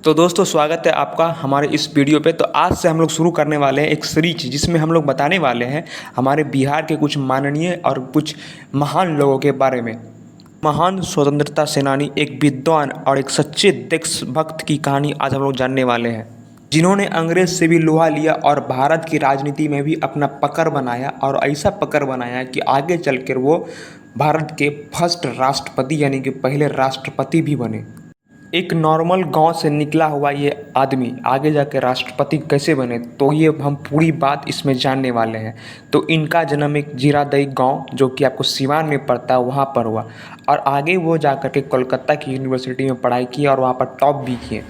तो दोस्तों स्वागत है आपका हमारे इस वीडियो पे। तो आज से हम लोग शुरू करने वाले हैं एक सीरीज जिसमें हम लोग बताने वाले हैं हमारे बिहार के कुछ माननीय और कुछ महान लोगों के बारे में। महान स्वतंत्रता सेनानी, एक विद्वान और एक सच्चे देशभक्त की कहानी आज हम लोग जानने वाले हैं, जिन्होंने अंग्रेज से भी लोहा लिया और भारत की राजनीति में भी अपना पकड़ बनाया, और ऐसा पकड़ बनाया कि आगे चलकर वो भारत के फर्स्ट राष्ट्रपति यानी कि पहले राष्ट्रपति भी बने। एक नॉर्मल गांव से निकला हुआ ये आदमी आगे जाके राष्ट्रपति कैसे बने, तो ये हम पूरी बात इसमें जानने वाले हैं। तो इनका जन्म एक जीरादई गांव जो कि आपको सिवान में पड़ता है वहाँ पर हुआ, और आगे वो जाकर के कोलकाता की यूनिवर्सिटी में पढ़ाई की और वहाँ पर टॉप भी किए।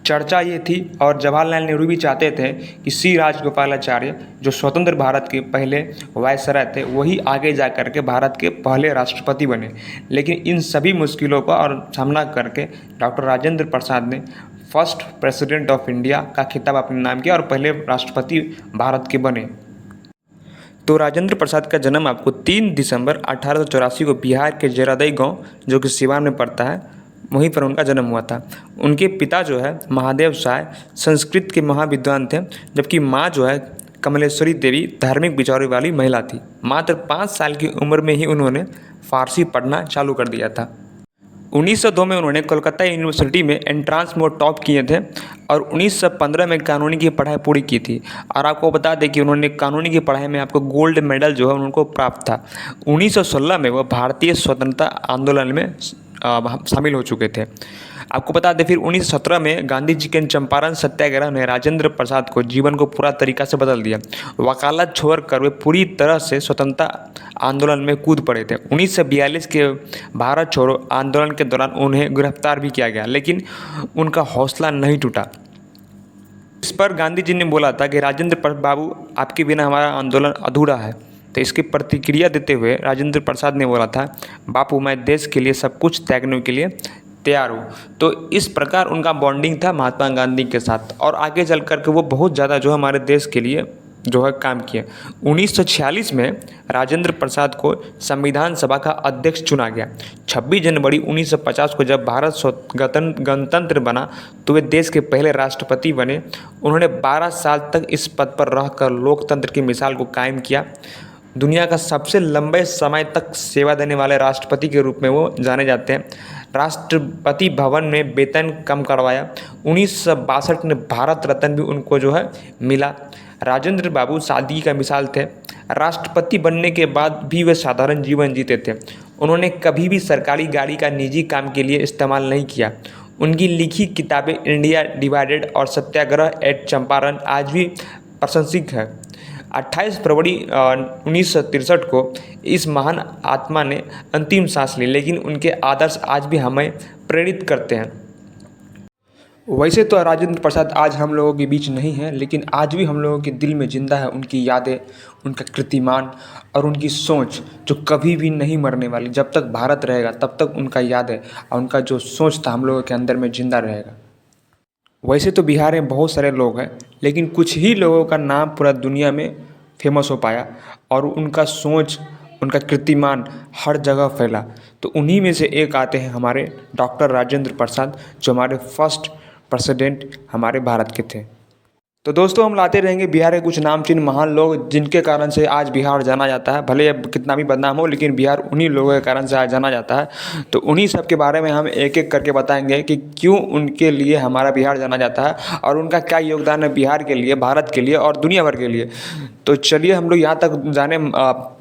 चर्चा ये थी और जवाहरलाल नेहरू भी चाहते थे कि सी राजगोपालाचार्य जो स्वतंत्र भारत के पहले वायसराय थे वही आगे जा कर के भारत के पहले राष्ट्रपति बने। लेकिन इन सभी मुश्किलों का और सामना करके डॉक्टर राजेंद्र प्रसाद ने फर्स्ट प्रेसिडेंट ऑफ इंडिया का खिताब अपने नाम किया और पहले राष्ट्रपति भारत के बने। तो राजेंद्र प्रसाद का जन्म आपको 3 दिसंबर 1884 को बिहार के जीरादई गाँव जो कि सिवान में पड़ता है वहीं पर उनका जन्म हुआ था। उनके पिता जो है महादेव साय संस्कृत के महाविद्वान थे, जबकि माँ जो है कमलेश्वरी देवी धार्मिक विचारों वाली महिला थी। मात्र 5 साल की उम्र में ही उन्होंने फारसी पढ़ना चालू कर दिया था। 1902 में उन्होंने कोलकाता यूनिवर्सिटी में एंट्रांस में टॉप किए थे और 1915 में कानूनी की पढ़ाई पूरी की थी। और आपको बता दें कि उन्होंने कानूनी की पढ़ाई में आपको गोल्ड मेडल जो है उनको प्राप्त था। 1916 में वह भारतीय स्वतंत्रता आंदोलन में शामिल हो चुके थे। आपको बता दें फिर 1917 में गांधी जी के चंपारण सत्याग्रह ने राजेंद्र प्रसाद को जीवन को पूरा तरीका से बदल दिया। वकालत छोड़कर वे पूरी तरह से स्वतंत्रता आंदोलन में कूद पड़े थे। 1942 के भारत छोड़ो आंदोलन के दौरान उन्हें गिरफ्तार भी किया गया, लेकिन उनका हौसला नहीं टूटा। इस पर गांधी जी ने बोला था कि राजेंद्र बाबू, आपके बिना हमारा आंदोलन अधूरा है। तो इसकी प्रतिक्रिया देते हुए राजेंद्र प्रसाद ने बोला था, बापू मैं देश के लिए सब कुछ त्यागने के लिए तैयार हूँ। तो इस प्रकार उनका बॉन्डिंग था महात्मा गांधी के साथ, और आगे चल कर के वो बहुत ज़्यादा जो हमारे देश के लिए जो है काम किए। 1946 में राजेंद्र प्रसाद को संविधान सभा का अध्यक्ष चुना गया। 26 जनवरी 1950 को जब भारत गणतंत्र बना तो वे देश के पहले राष्ट्रपति बने। उन्होंने 12 साल तक इस पद पर रहकर लोकतंत्र की मिसाल को कायम किया। दुनिया का सबसे लंबे समय तक सेवा देने वाले राष्ट्रपति के रूप में वो जाने जाते हैं। राष्ट्रपति भवन में वेतन कम करवाया। 1962 में भारत रत्न भी उनको जो है मिला। राजेंद्र बाबू सादगी का मिसाल थे। राष्ट्रपति बनने के बाद भी वे साधारण जीवन जीते थे। उन्होंने कभी भी सरकारी गाड़ी का निजी काम के लिए इस्तेमाल नहीं किया। उनकी लिखी किताबें इंडिया डिवाइडेड और सत्याग्रह एट चंपारण आज भी प्रशंसित है। 28 फरवरी 1963 को इस महान आत्मा ने अंतिम सांस ली, लेकिन उनके आदर्श आज भी हमें प्रेरित करते हैं। वैसे तो राजेंद्र प्रसाद आज हम लोगों के बीच नहीं है, लेकिन आज भी हम लोगों के दिल में जिंदा है उनकी यादें, उनका कीर्तिमान और उनकी सोच जो कभी भी नहीं मरने वाली। जब तक भारत रहेगा तब तक उनका याद है और उनका जो सोच था हम लोगों के अंदर में जिंदा रहेगा। वैसे तो बिहार में बहुत सारे लोग हैं, लेकिन कुछ ही लोगों का नाम पूरा दुनिया में फेमस हो पाया और उनका सोच, उनका कीर्तिमान हर जगह फैला। तो उन्हीं में से एक आते हैं हमारे डॉक्टर राजेंद्र प्रसाद, जो हमारे फर्स्ट प्रेसिडेंट हमारे भारत के थे। तो दोस्तों हम लाते रहेंगे बिहार के कुछ नामचीन महान लोग जिनके कारण से आज बिहार जाना जाता है। भले अब कितना भी बदनाम हो, लेकिन बिहार उन्हीं लोगों के कारण से आज जाना जाता है। तो उन्हीं सब के बारे में हम एक एक करके बताएंगे कि क्यों उनके लिए हमारा बिहार जाना जाता है और उनका क्या योगदान है बिहार के लिए, भारत के लिए और दुनिया भर के लिए। तो चलिए हम लोग यहाँ तक जाने।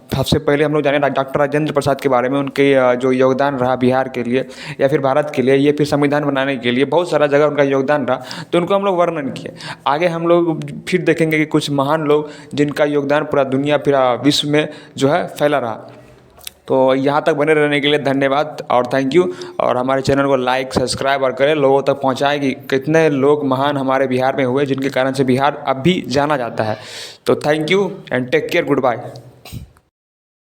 सबसे पहले हम लोग जाने डॉक्टर राजेंद्र प्रसाद के बारे में, उनके जो योगदान रहा बिहार के लिए या फिर भारत के लिए, ये फिर संविधान बनाने के लिए बहुत सारा जगह उनका योगदान रहा, तो उनको हम लोग वर्णन किए। आगे हम लोग फिर देखेंगे कि कुछ महान लोग जिनका योगदान पूरा दुनिया फिर विश्व में जो है फैला रहा। तो यहाँ तक बने रहने के लिए धन्यवाद और थैंक यू। और हमारे चैनल को लाइक सब्सक्राइब और करें, लोगों तक पहुँचाएं कि कितने लोग महान हमारे बिहार में हुए जिनके कारण से बिहार अब भी जाना जाता है। तो thank you and take care, good bye.